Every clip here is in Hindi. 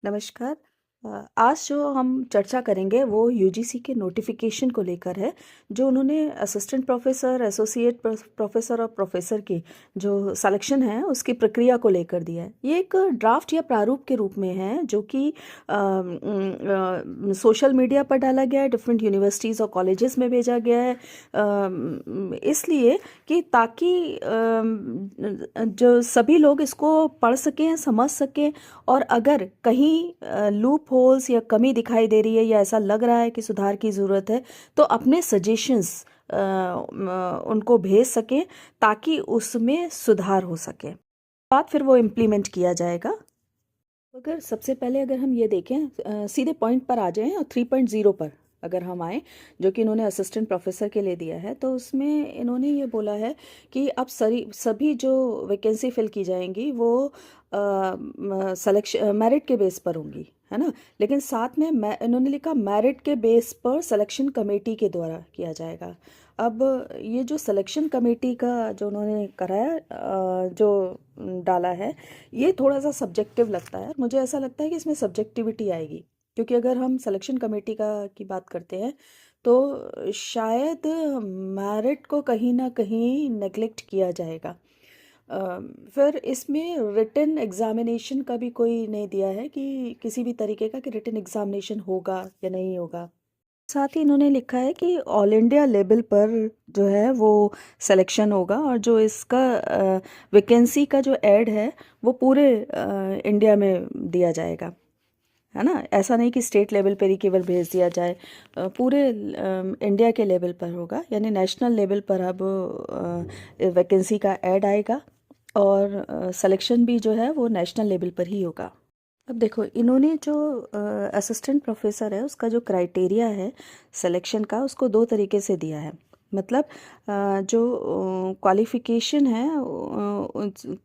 नमस्कार। आज जो हम चर्चा करेंगे वो यूजीसी के नोटिफिकेशन को लेकर है, जो उन्होंने असिस्टेंट प्रोफेसर, एसोसिएट प्रोफेसर और प्रोफेसर की जो सिलेक्शन है उसकी प्रक्रिया को लेकर दिया है। ये एक ड्राफ्ट या प्रारूप के रूप में है जो कि सोशल मीडिया पर डाला गया है, डिफरेंट यूनिवर्सिटीज़ और कॉलेजेस में भेजा गया है, इसलिए कि ताकि जो सभी लोग इसको पढ़ सकें, समझ सकें, और अगर कहीं लूप होल्स या कमी दिखाई दे रही है या ऐसा लग रहा है कि सुधार की ज़रूरत है तो अपने सजेशंस उनको भेज सकें ताकि उसमें सुधार हो सके। बाद फिर वो इम्प्लीमेंट किया जाएगा। अगर सबसे पहले अगर हम ये देखें, सीधे पॉइंट पर आ जाएं और 3.0 पर अगर हम आए, जो कि इन्होंने असिस्टेंट प्रोफेसर के लिए दिया है, तो उसमें इन्होंने ये बोला है कि अब सभी जो वैकेंसी फिल की जाएंगी वो सिलेक्शन मेरिट के बेस पर होंगी, है ना। लेकिन साथ में इन्होंने लिखा मेरिट के बेस पर सिलेक्शन कमेटी के द्वारा किया जाएगा। अब ये जो सिलेक्शन कमेटी का जो उन्होंने कराया, जो डाला है, ये थोड़ा सा सब्जेक्टिव लगता है। मुझे ऐसा लगता है कि इसमें सब्जेक्टिविटी आएगी, क्योंकि अगर हम सिलेक्शन कमेटी की बात करते हैं तो शायद मेरिट को कहीं ना कहीं नेग्लेक्ट किया जाएगा। फिर इसमें रिटन एग्जामिनेशन का भी कोई नहीं दिया है कि किसी भी तरीके का कि रिटन एग्जामिनेशन होगा या नहीं होगा। साथ ही इन्होंने लिखा है कि ऑल इंडिया लेवल पर जो है वो सिलेक्शन होगा, और जो इसका वैकेंसी का जो ऐड है वो पूरे इंडिया में दिया जाएगा, है ना। ऐसा नहीं कि स्टेट लेवल पर ही केवल भेज दिया जाए, पूरे इंडिया के लेवल पर होगा, यानी नेशनल लेवल पर अब वैकेंसी का ऐड आएगा और सिलेक्शन भी जो है वो नेशनल लेवल पर ही होगा। अब देखो, इन्होंने जो असिस्टेंट प्रोफेसर है उसका जो क्राइटेरिया है सिलेक्शन का, उसको दो तरीके से दिया है। मतलब जो क्वालिफ़िकेशन है,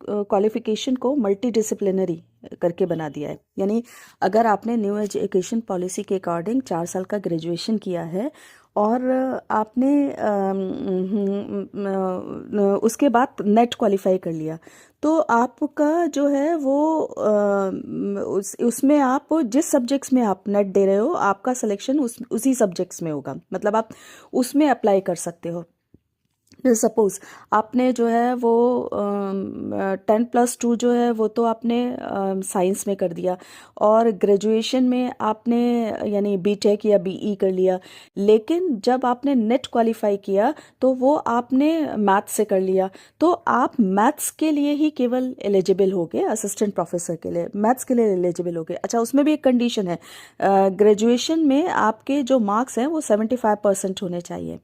क्वालिफ़िकेशन को मल्टी डिसिप्लिनरी करके बना दिया है। यानी अगर आपने न्यू एजुकेशन पॉलिसी के अकॉर्डिंग 4 साल का ग्रेजुएशन किया है और आपने उसके बाद नेट क्वालिफाई कर लिया, तो आपका जो है वो उसमें आप जिस सब्जेक्ट्स में आप नेट दे रहे हो आपका सिलेक्शन उसी सब्जेक्ट्स में होगा। मतलब आप उसमें अप्लाई कर सकते हो। सपोज आपने जो है वो 10+2 जो है वो तो आपने साइंस में कर दिया, और ग्रेजुएशन में आपने यानी बीटेक या बीई कर लिया, लेकिन जब आपने नेट क्वालिफाई किया तो वो आपने मैथ्स से कर लिया, तो आप मैथ्स के लिए ही केवल एलिजिबल हो गए। असिस्टेंट प्रोफेसर के लिए मैथ्स के लिए एलिजिबल हो गए। अच्छा, उसमें भी एक कंडीशन है, ग्रेजुएशन में आपके जो मार्क्स हैं वो 75% होने चाहिए।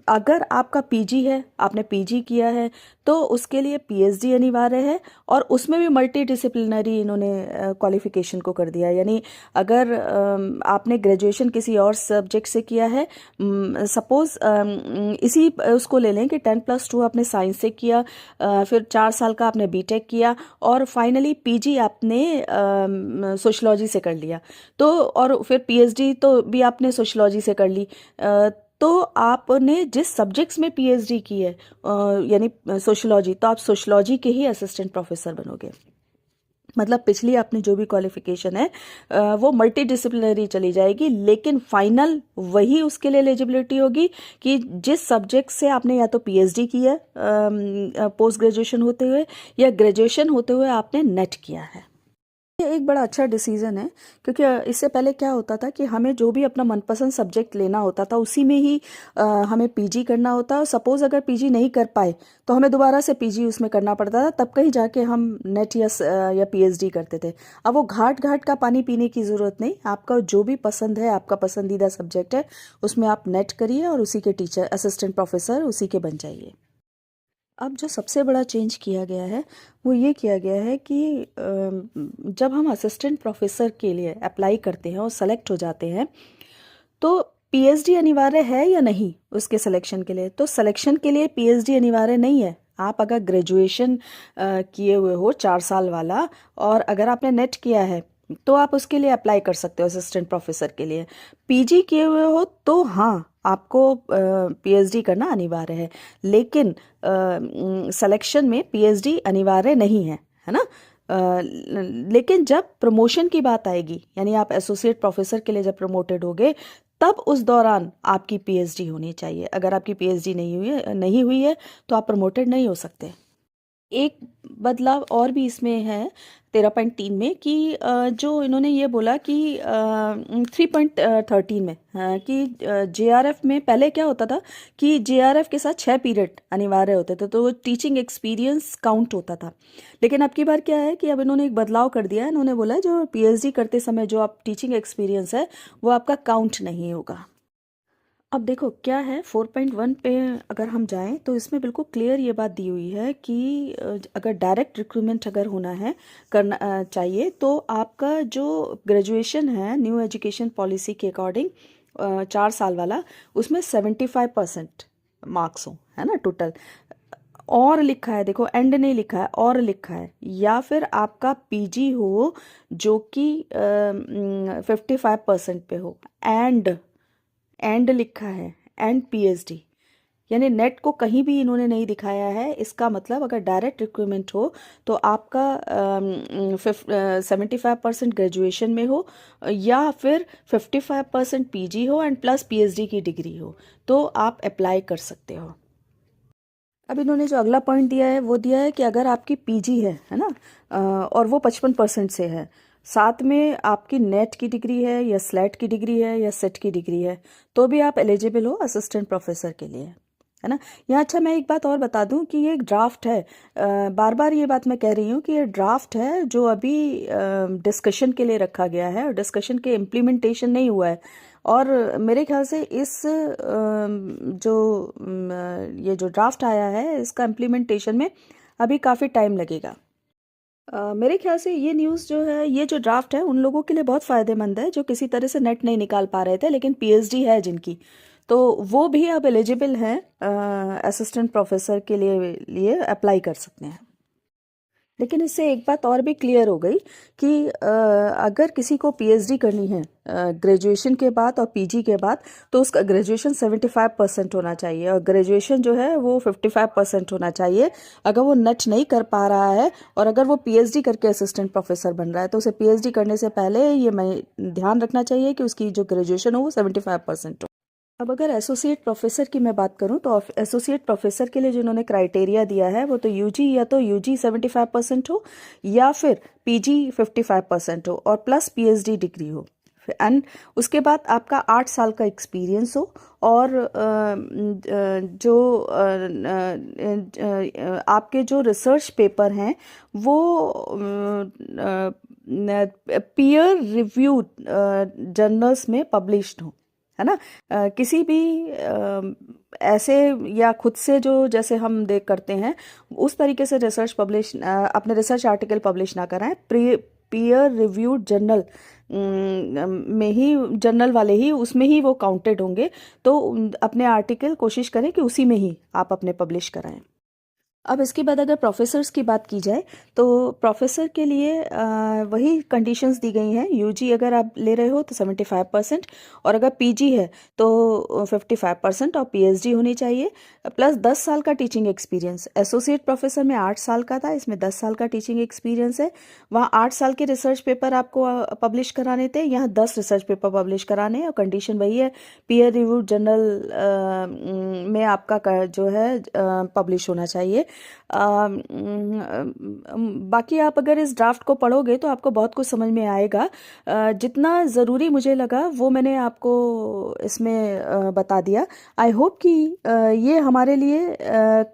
अगर आपका पीजी है, आपने पीजी किया है, तो उसके लिए पीएचडी अनिवार्य है, और उसमें भी मल्टी डिसिप्लिनरी इन्होंने क्वालिफिकेशन को कर दिया। यानी अगर आपने ग्रेजुएशन किसी और सब्जेक्ट से किया है, सपोज इसी उसको ले लें कि 10+2 आपने साइंस से किया, फिर 4 साल का आपने बीटेक किया, और फाइनली पीजी आपने सोशलॉजी से कर लिया, तो और फिर पीएचडी तो भी आपने सोशलॉजी से कर ली, तो आपने जिस सब्जेक्ट्स में पीएचडी की है यानी सोशलॉजी, तो आप सोशलॉजी के ही असिस्टेंट प्रोफेसर बनोगे। मतलब पिछली आपने जो भी क्वालिफिकेशन है वो मल्टी डिसिप्लिनरी चली जाएगी, लेकिन फाइनल वही उसके लिए एलिजिबिलिटी होगी कि जिस सब्जेक्ट से आपने या तो पीएचडी की है पोस्ट ग्रेजुएशन होते हुए, या ग्रेजुएशन होते हुए आपने नेट किया है। ये एक बड़ा अच्छा डिसीजन है, क्योंकि इससे पहले क्या होता था कि हमें जो भी अपना मनपसंद सब्जेक्ट लेना होता था उसी में ही हमें पीजी करना होता। सपोज अगर पीजी नहीं कर पाए तो हमें दोबारा से पीजी उसमें करना पड़ता था, तब कहीं जाके हम नेट या पीएचडी करते थे। अब वो घाट घाट का पानी पीने की ज़रूरत नहीं, आपका जो भी पसंद है, आपका पसंदीदा सब्जेक्ट है, उसमें आप नेट करिए और उसी के टीचर, असिस्टेंट प्रोफेसर उसी के बन जाइए। अब जो सबसे बड़ा चेंज किया गया है वो ये किया गया है कि जब हम असिस्टेंट प्रोफेसर के लिए अप्लाई करते हैं और सेलेक्ट हो जाते हैं, तो पीएचडी अनिवार्य है या नहीं उसके सिलेक्शन के लिए। तो सिलेक्शन के लिए पीएचडी अनिवार्य नहीं है। आप अगर ग्रेजुएशन किए हुए हो 4 साल वाला, और अगर आपने नेट किया है, तो आप उसके लिए अप्लाई कर सकते हो असिस्टेंट प्रोफेसर के लिए। पीजी किए हुए हो तो हाँ, आपको पीएचडी करना अनिवार्य है, लेकिन सिलेक्शन में पीएचडी अनिवार्य नहीं है, है ना। लेकिन जब प्रमोशन की बात आएगी, यानी आप एसोसिएट प्रोफेसर के लिए जब प्रमोटेड होगे, तब उस दौरान आपकी पीएचडी होनी चाहिए। अगर आपकी पीएचडी नहीं हुई है तो आप प्रमोटेड नहीं हो सकते। एक बदलाव और भी इसमें है 13.3 में कि जो इन्होंने ये बोला कि 3.13 में, कि जेआरएफ में पहले क्या होता था कि जेआरएफ के साथ 6 पीरियड अनिवार्य होते थे, तो वो टीचिंग एक्सपीरियंस काउंट होता था। लेकिन अब की बार क्या है कि अब इन्होंने एक बदलाव कर दिया है। इन्होंने बोला जो पीएचडी करते समय जो आप टीचिंग एक्सपीरियंस है वो आपका काउंट नहीं होगा। अब देखो क्या है 4.1 पे अगर हम जाएं तो इसमें बिल्कुल क्लियर ये बात दी हुई है कि अगर डायरेक्ट रिक्रूटमेंट अगर होना है करना चाहिए, तो आपका जो ग्रेजुएशन है न्यू एजुकेशन पॉलिसी के अकॉर्डिंग 4 साल वाला, उसमें 75% मार्क्स हो, है ना, टोटल। और लिखा है, देखो एंड नहीं लिखा है, और लिखा है, या फिर आपका पीजी हो जो कि 55% पे हो, एंड लिखा है, एंड पीएचडी, यानी नेट को कहीं भी इन्होंने नहीं दिखाया है। इसका मतलब अगर डायरेक्ट रिक्रूटमेंट हो तो आपका 75% ग्रेजुएशन में हो, या फिर 55% पीजी हो एंड प्लस पीएचडी की डिग्री हो, तो आप अप्लाई कर सकते हो। अब इन्होंने जो अगला पॉइंट दिया है वो दिया है कि अगर आपकी पीजी है ना, और वो 55% से है, साथ में आपकी नेट की डिग्री है या स्लेट की डिग्री है या सेट की डिग्री है, तो भी आप एलिजिबल हो असिस्टेंट प्रोफेसर के लिए, है ना। यहाँ अच्छा मैं एक बात और बता दूं कि ये एक ड्राफ्ट है। बार बार ये बात मैं कह रही हूँ कि ये ड्राफ्ट है जो अभी डिस्कशन के लिए रखा गया है, और डिस्कशन के इम्प्लीमेंटेशन नहीं हुआ है। और मेरे ख्याल से इस ये जो ड्राफ्ट आया है इसका इम्प्लीमेंटेशन में अभी काफ़ी टाइम लगेगा। मेरे ख्याल से ये न्यूज़ जो है, ये जो ड्राफ्ट है, उन लोगों के लिए बहुत फ़ायदेमंद है जो किसी तरह से नेट नहीं निकाल पा रहे थे लेकिन पीएचडी है जिनकी, तो वो भी अब एलिजिबल हैं असिस्टेंट प्रोफेसर के लिए अप्लाई कर सकते हैं। लेकिन इससे एक बात और भी क्लियर हो गई कि अगर किसी को पीएचडी करनी है ग्रेजुएशन के बाद और पीजी के बाद, तो उसका ग्रेजुएशन 75% होना चाहिए, और ग्रेजुएशन जो है वो 55% होना चाहिए। अगर वो नेट नहीं कर पा रहा है और अगर वो पीएचडी करके असिस्टेंट प्रोफेसर बन रहा है, तो उसे पीएचडी करने से पहले ये मैं ध्यान रखना चाहिए कि उसकी जो ग्रेजुएशन हो वो 75% हो। अब अगर एसोसिएट प्रोफेसर की मैं बात करूं तो एसोसिएट प्रोफेसर के लिए जिन्होंने क्राइटेरिया दिया है वो तो यूजी, या तो यूजी 75% हो, या फिर पीजी 55% हो और प्लस पीएचडी डिग्री हो, एंड उसके बाद आपका 8 साल का एक्सपीरियंस हो, और आपके जो रिसर्च पेपर हैं वो पीयर रिव्यूड जर्नल्स में पब्लिश्ड हो, है ना। किसी भी ऐसे या खुद से जो जैसे हम देख करते हैं उस तरीके से रिसर्च पब्लिश अपने रिसर्च आर्टिकल पब्लिश ना कराएं। पीयर रिव्यूड जर्नल में ही, जर्नल वाले ही उसमें ही वो काउंटेड होंगे, तो अपने आर्टिकल कोशिश करें कि उसी में ही आप अपने पब्लिश कराएं। अब इसके बाद अगर प्रोफेसर्स की बात की जाए तो प्रोफेसर के लिए वही कंडीशंस दी गई हैं। यूजी अगर आप ले रहे हो तो 75%, और अगर पीजी है तो 55%, और पीएचडी होनी चाहिए, प्लस 10 साल का टीचिंग एक्सपीरियंस। एसोसिएट प्रोफेसर में 8 साल का था, इसमें 10 साल का टीचिंग एक्सपीरियंस है। वहाँ 8 साल के रिसर्च पेपर आपको पब्लिश कराने थे, यहाँ 10 रिसर्च पेपर पब्लिश कराने हैं, और कंडीशन वही है, पीयर रिव्यू जर्नल में आपका जो है पब्लिश होना चाहिए। बाकी आप अगर इस ड्राफ्ट को पढ़ोगे तो आपको बहुत कुछ समझ में आएगा। जितना ज़रूरी मुझे लगा वो मैंने आपको इसमें बता दिया। आई होप कि ये हमारे लिए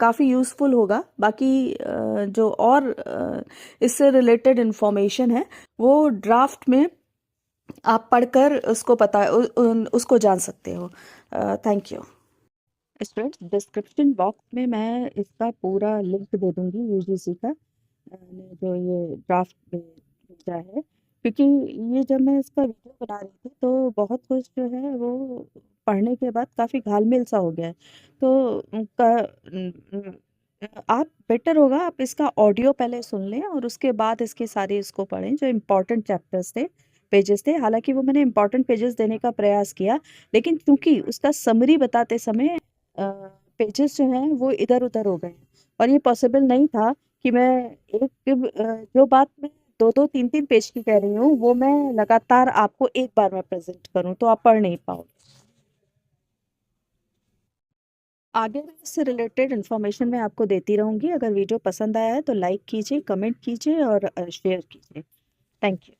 काफ़ी यूज़फुल होगा। बाकी जो और इससे रिलेटेड इन्फॉर्मेशन है वो ड्राफ्ट में आप पढ़कर उसको जान सकते हो। Thank you. Students, description box में मैं इसका पूरा लिंक दे दूंगी यूजीसी का, जो ये ड्राफ्ट भेजा है, क्योंकि ये जब मैं इसका वीडियो बना रही थी तो बहुत कुछ जो है वो पढ़ने के बाद काफ़ी घालमेल सा हो गया है। तो आप बेटर होगा आप इसका ऑडियो पहले सुन लें और उसके बाद इसके सारे इसको पढ़ें, जो इम्पोर्टेंट चैप्टर्स थे, पेजेस थे। हालांकि वो मैंने इम्पोर्टेंट पेजेस देने का प्रयास किया, लेकिन क्योंकि उसका समरी बताते समय पेजेस जो हैं वो इधर उधर हो गए, और ये पॉसिबल नहीं था कि मैं जो बात मैं दो दो तीन तीन पेज की कह रही हूँ वो मैं लगातार आपको एक बार में प्रेजेंट करूँ तो आप पढ़ नहीं पाओगे। आगे भी इससे रिलेटेड इन्फॉर्मेशन मैं आपको देती रहूंगी। अगर वीडियो पसंद आया है तो लाइक कीजिए, कमेंट कीजिए और शेयर कीजिए। Thank you.